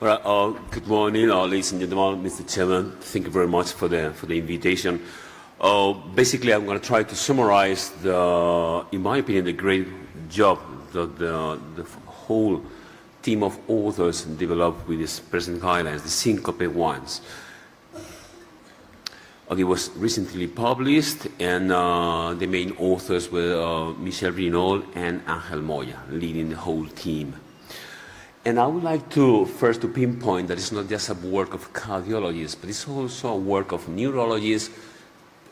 Well, good morning, ladies and gentlemen, Mr. Chairman. Thank you very much for the invitation. Basically, I'm going to try to summarize in my opinion, the great job that the whole team of authors developed with this present guidelines, the syncope ones. It was recently published, and the main authors were Michel Rinol and Angel Moya, leading the whole team. And I would like to first pinpoint that it's not just a work of cardiologists, but it's also a work of neurologists,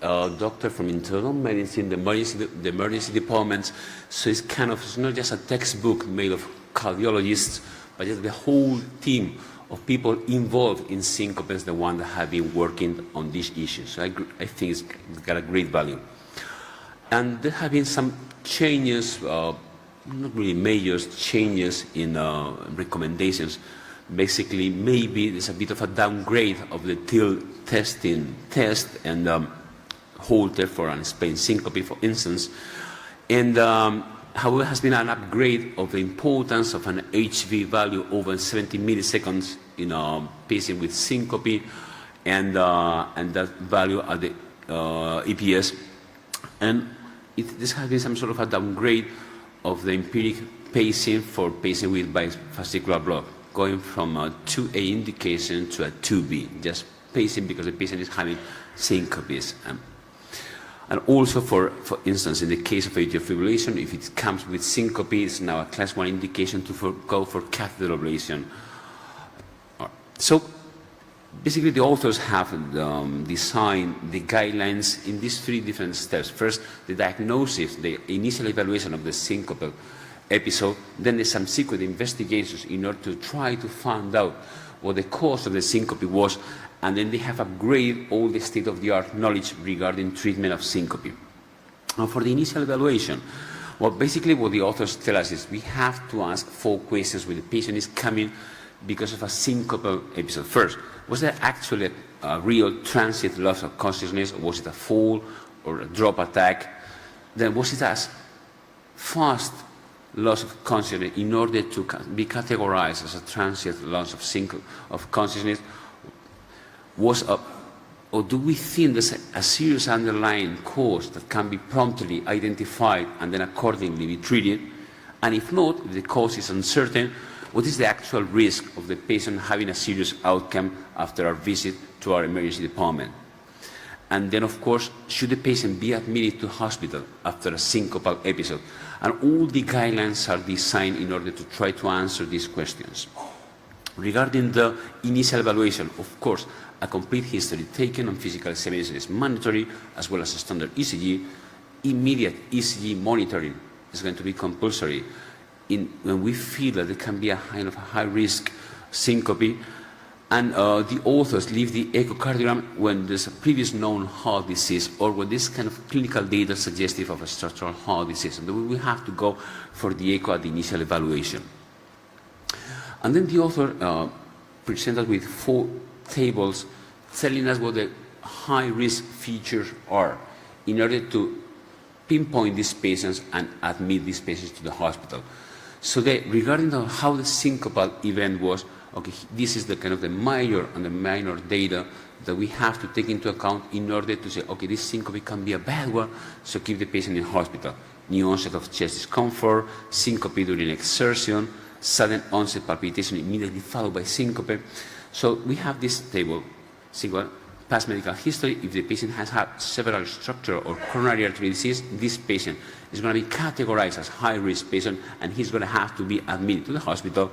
doctors from internal medicine, the emergency departments. So it's not just a textbook made of cardiologists, but just the whole team of people involved in syncope is the one that have been working on these issues. So I think it's got a great value. And there have been some changes, not really major changes in recommendations. Basically, maybe there's a bit of a downgrade of the TIL test and Holter for an Spain syncope, for instance. And however, has been an upgrade of the importance of an HV value over 70 milliseconds in a patient with syncope, and that value at the EPS. And this has been some sort of a downgrade of the empiric pacing for patient with bifascicular block, going from a 2A indication to a 2B, just pacing because the patient is having syncopes. And also, for instance, in the case of atrial fibrillation, if it comes with syncope, it's now a class 1 indication to go for catheter ablation. So basically, the authors have designed the guidelines in these 3 different steps. First, the diagnosis, the initial evaluation of the syncope episode, then the subsequent investigations in order to try to find out what the cause of the syncope was, and then they have upgraded all the state-of-the-art knowledge regarding treatment of syncope. Now, for the initial evaluation, well, basically what the authors tell us is we have to ask 4 questions when the patient is coming because of a syncopal episode. First, was there actually a real transient loss of consciousness, or was it a fall or a drop attack? Then was it a fast loss of consciousness in order to be categorized as a transient loss of consciousness? Or do we think there's a serious underlying cause that can be promptly identified and then accordingly be treated? And if not, if the cause is uncertain, what is the actual risk of the patient having a serious outcome after our visit to our emergency department? And then, of course, should the patient be admitted to hospital after a syncopal episode? And all the guidelines are designed in order to try to answer these questions. Regarding the initial evaluation, of course, a complete history taken on physical examination is mandatory, as well as a standard ECG. Immediate ECG monitoring is going to be compulsory when we feel that there can be a kind of a high-risk syncope. And the authors leave the echocardiogram when there's a previous known heart disease, or when this kind of clinical data suggestive of a structural heart disease. And then we have to go for the echo at the initial evaluation. And then the author presented with 4 tables telling us what the high-risk features are in order to pinpoint these patients and admit these patients to the hospital. So regarding how the syncopal event was, okay, this is the kind of the major and the minor data that we have to take into account in order to say, okay, this syncope can be a bad one, so keep the patient in hospital. New onset of chest discomfort, syncope during exertion, sudden onset palpitation immediately followed by syncope. So we have this table, past medical history. If the patient has had several structural or coronary artery disease, this patient is going to be categorized as high-risk patient, and he's going to have to be admitted to the hospital.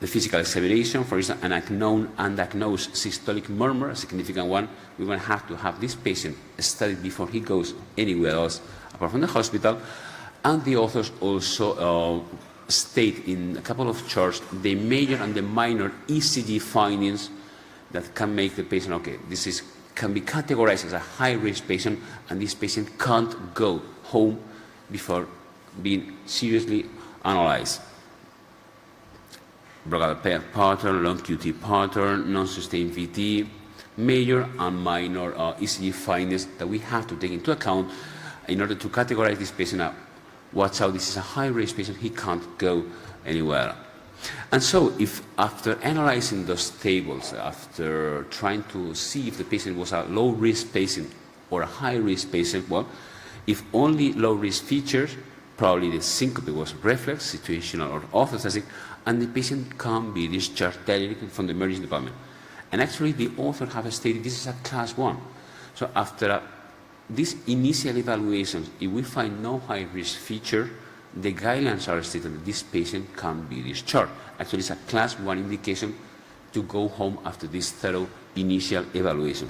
The physical examination, for instance, an undiagnosed systolic murmur, a significant one, we're going to have this patient studied before he goes anywhere else apart from the hospital. And the authors also state in a couple of charts the major and the minor ECG findings that can make the patient, okay, can be categorized as a high-risk patient, and this patient can't go home before being seriously analyzed. Bronchial pattern, long QT pattern, non-sustained VT, major and minor ECG findings that we have to take into account in order to categorize this patient. Watch out, this is a high-risk patient, he can't go anywhere. And so if after analyzing those tables, after trying to see if the patient was a low-risk patient or a high-risk patient, well, if only low-risk features, probably the syncope was reflex, situational, or orthostatic, and the patient can be discharged directly from the emergency department. And actually, the author have stated this is a class 1. So after this initial evaluation, if we find no high-risk feature, the guidelines are stated that this patient can be discharged. Actually, it's a class 1 indication to go home after this thorough initial evaluation.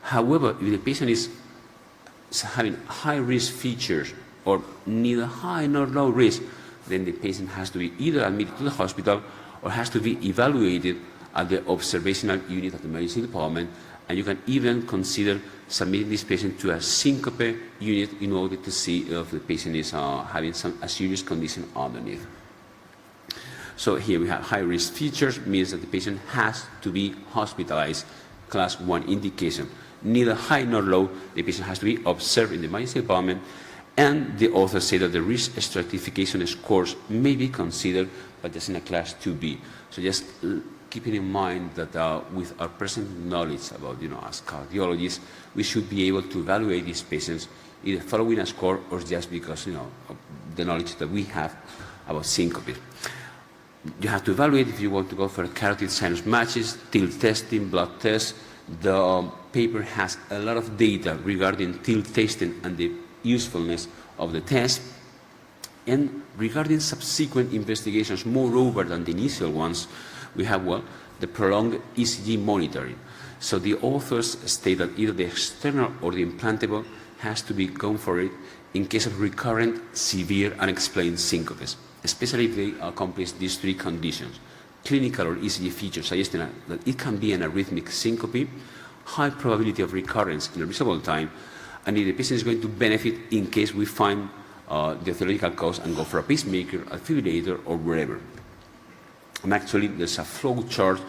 However, if the patient is having high-risk features or neither high nor low risk, then the patient has to be either admitted to the hospital or has to be evaluated at the observational unit of the emergency department, and you can even consider submitting this patient to a syncope unit in order to see if the patient is having a serious condition underneath. So here we have high-risk features, means that the patient has to be hospitalized, class 1 indication. Neither high nor low, the patient has to be observed in the emergency department, and the author said that the risk stratification scores may be considered, but just in a class 2B. So just keeping in mind that with our present knowledge about, as cardiologists, we should be able to evaluate these patients either following a score or just because, of the knowledge that we have about syncope. You have to evaluate if you want to go for carotid sinus matches, tilt testing, blood tests. The paper has a lot of data regarding tilt testing and the usefulness of the test. And regarding subsequent investigations, moreover than the initial ones, we have, the prolonged ECG monitoring. So the authors state that either the external or the implantable has to be gone for it in case of recurrent, severe, unexplained syncopes, especially if they accomplish these 3 conditions: clinical or ECG features suggesting that it can be an arrhythmic syncope, high probability of recurrence in a reasonable time, and if the patient is going to benefit in case we find the etiological cause and go for a pacemaker, a defibrillator, or wherever. And actually, there's a flow chart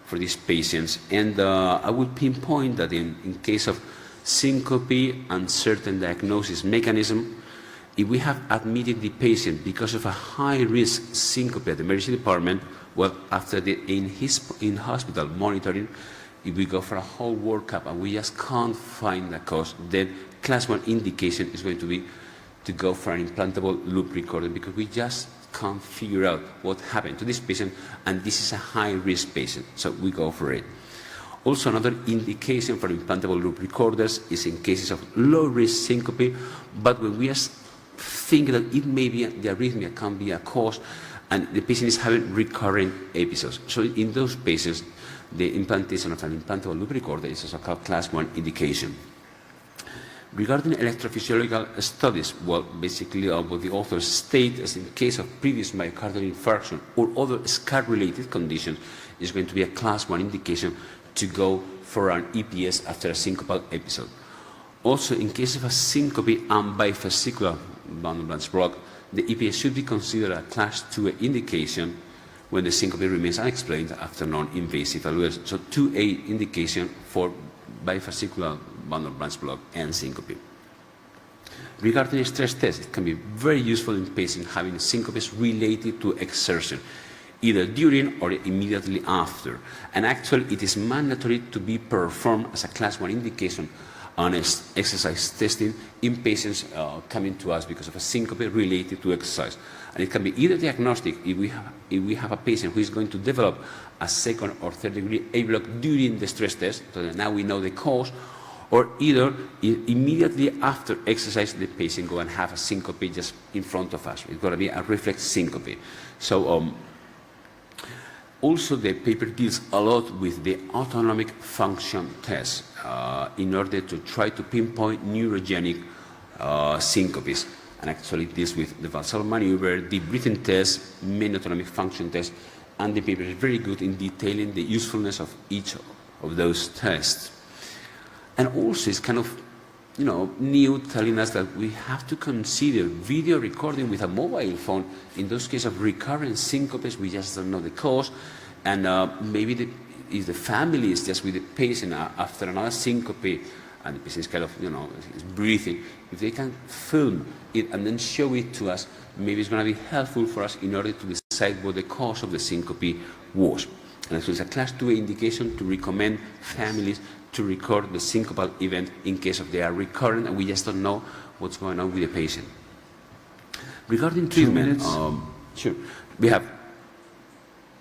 for these patients, and I would pinpoint that in case of syncope and certain diagnosis mechanism, if we have admitted the patient because of a high-risk syncope at the emergency department, after the in-hospital monitoring, if we go for a whole workup and we just can't find the cause, then class 1 indication is going to be to go for an implantable loop recorder, because we just can't figure out what happened to this patient, and this is a high-risk patient, so we go for it. Also, another indication for implantable loop recorders is in cases of low-risk syncope, but when we think that it may be the arrhythmia can be a cause, and the patient is having recurrent episodes. So in those patients, the implantation of an implantable loop recorder is also called class 1 indication. Regarding electrophysiological studies, basically what the authors state is in case of previous myocardial infarction or other scar-related conditions, is going to be a class 1 indication to go for an EPS after a syncopal episode. Also, in case of a syncope and bifascicular bundle branch block, the EPS should be considered a class 2A indication when the syncope remains unexplained after non-invasive evaluation. So 2A indication for bifascicular bundle branch block and syncope. Regarding stress tests, it can be very useful in patients having syncopes related to exertion, either during or immediately after. And actually, it is mandatory to be performed as a class 1 indication on exercise testing in patients coming to us because of a syncope related to exercise. And it can be either diagnostic if we have a patient who is going to develop a 2nd or 3rd degree A block during the stress test, so that now we know the cause, or either immediately after exercise the patient go and have a syncope just in front of us. It's going to be a reflex syncope. So also the paper deals a lot with the autonomic function test in order to try to pinpoint neurogenic syncopes. And actually deals with the valsalva maneuver, the breathing test, main autonomic function test, and the paper is very good in detailing the usefulness of each of those tests. And also it's kind of, new, telling us that we have to consider video recording with a mobile phone in those cases of recurrent syncopes. We just don't know the cause, and maybe if the family is just with the patient after another syncope, and the patient is kind of, is breathing, if they can film it and then show it to us, maybe it's going to be helpful for us in order to decide decide what the cause of the syncope was. And so it's a class 2A indication to recommend families to record the syncopal event in case of they are recurrent and we just don't know what's going on with the patient. Regarding treatment, sure, we have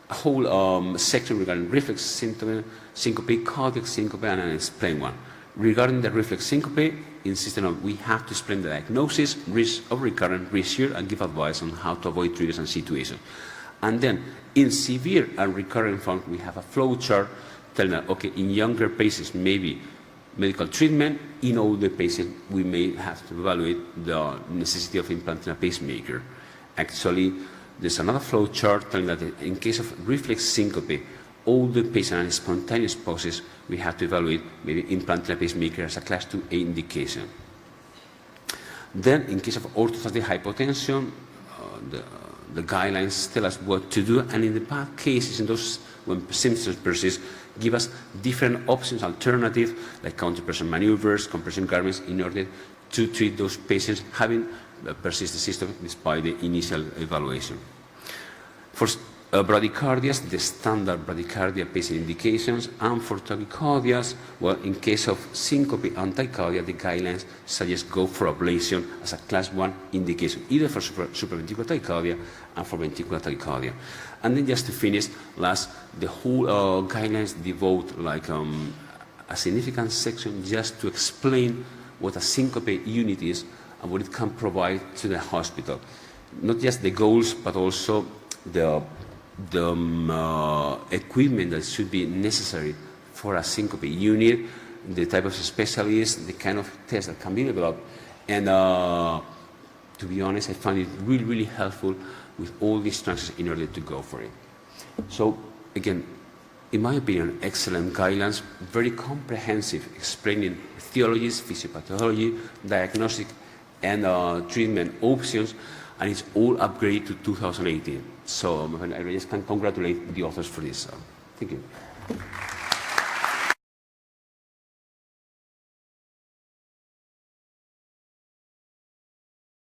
a whole section regarding reflex syncope, cardiac syncope, and an explain one. Regarding the reflex syncope, insisting on we have to explain the diagnosis, risk of recurrent, reassure, and give advice on how to avoid triggers and situations. And then, in severe and recurrent form, we have a flow chart telling us, okay, in younger patients, maybe medical treatment. In older patients, we may have to evaluate the necessity of implanting a pacemaker. Actually, there's another flow chart telling that in case of reflex syncope, older patients and spontaneous pauses, we have to evaluate maybe implanting a pacemaker as a class 2A indication. Then, in case of orthostatic hypotension, the guidelines tell us what to do, and in the bad cases, in those when symptoms persist, give us different options, alternatives, like counterpressure maneuvers, compression garments, in order to treat those patients having persistent system despite the initial evaluation. For bradycardias, the standard bradycardia patient indications, and for tachycardias, well, in case of syncope and tachycardia, the guidelines suggest go for ablation as a class 1 indication, either for supraventricular tachycardia and for ventricular tachycardia. And then just to finish, last, the whole guidelines devote like a significant section just to explain what a syncope unit is and what it can provide to the hospital. Not just the goals, but also the equipment that should be necessary for a syncope unit, the type of specialist, the kind of test that can be developed. And to be honest, I find it really, really helpful with all these instructions in order to go for it. So again, in my opinion, excellent guidelines, very comprehensive, explaining etiologies, physiopathology, diagnostic, and treatment options, and it's all upgraded to 2018. So I just can congratulate the authors for this. Thank you.